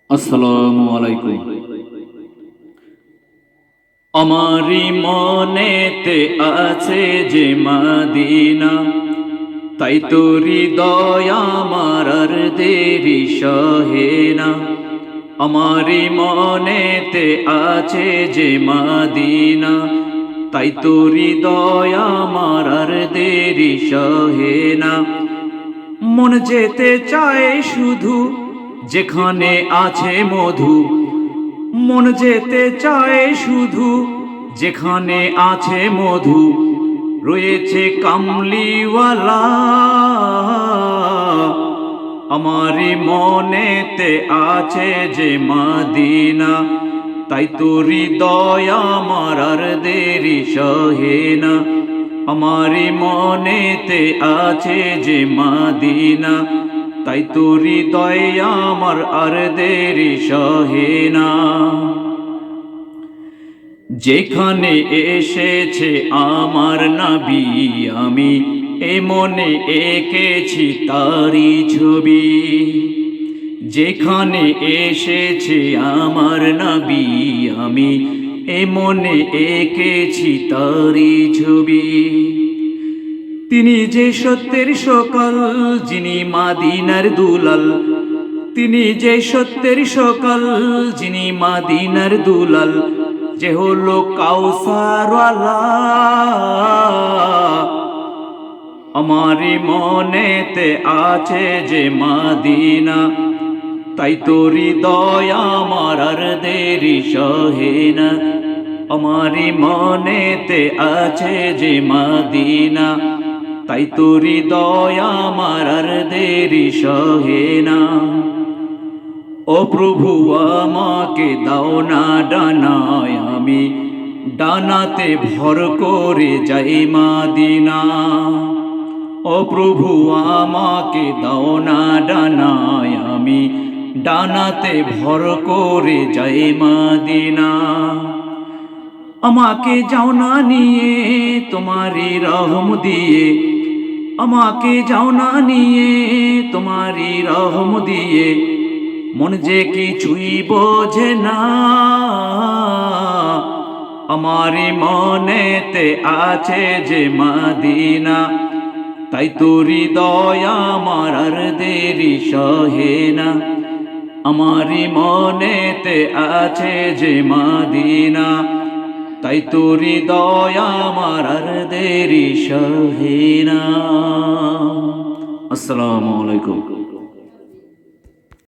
আসসালামু আলাইকুম। আমারি মনেতে আছে যে মদিনা, তাই তো হৃদয় আমার আর দেরি সহে না। আমারি মনেতে আছে যে মদিনা, তাই তো হৃদয় আমার আর দেরি সহে না। মন যেতে চায় শুধু যেখানে আছে মধু, মন যেতে চায় শুধু যেখানে আছে মধু, রয়েছে কামলিওয়ালা। আমারি মনেতে আছে যে মদিনা, তাই তো হৃদয় আমার আর দেরি সহে না। আমারি মনেতে আছে যে মদিনা, তাই তো হৃদয় আমার আর দেরি সহে না। যেখানে এসেছে আমার নবী, আমি এ মনে এঁকেছি তারি ছবি। যেখানে এসেছে আমার নবী, আমি এ মনে এঁকেছি তারি ছবি। তিনি যে সত্যের সকাল, যিনি মদিনার দুলাল। তিনি যে সত্যের সকাল, যিনি মদিনার দুলাল। যে হলো কাউসারওয়ালা। আমারি মনেতে আছে যে মদিনা, তাই তো হৃদয় আমার আর দেরি সহে না। আমারি মনেতে আছে যে মদিনা, তাই তো হৃদয় আমার আর দেরি সহে না। ও প্রভু, আমাকে দাও না ডানায়, আমি ডানাতে ভর করে যাই মদিনা। ও প্রভু, আমাকে দাও না ডানায়, আমি ডানাতে ভর করে যাই মদিনা। আমাকে যাও না নিয়ে তোমারি রহম দিয়ে, আমাকে যাও না নিয়ে তোমারি রহম দিয়ে। মন যে কিছুই বোঝে না, আমারি মনেতে আছে যে মদিনা, তাই তো হৃদয় আমার আর দেরি সহে না। আমারি মনেতে আছে যে মদিনা, তাই তো হৃদয় আমার আর দেরি সহে না। আসসালামু আলাইকুম।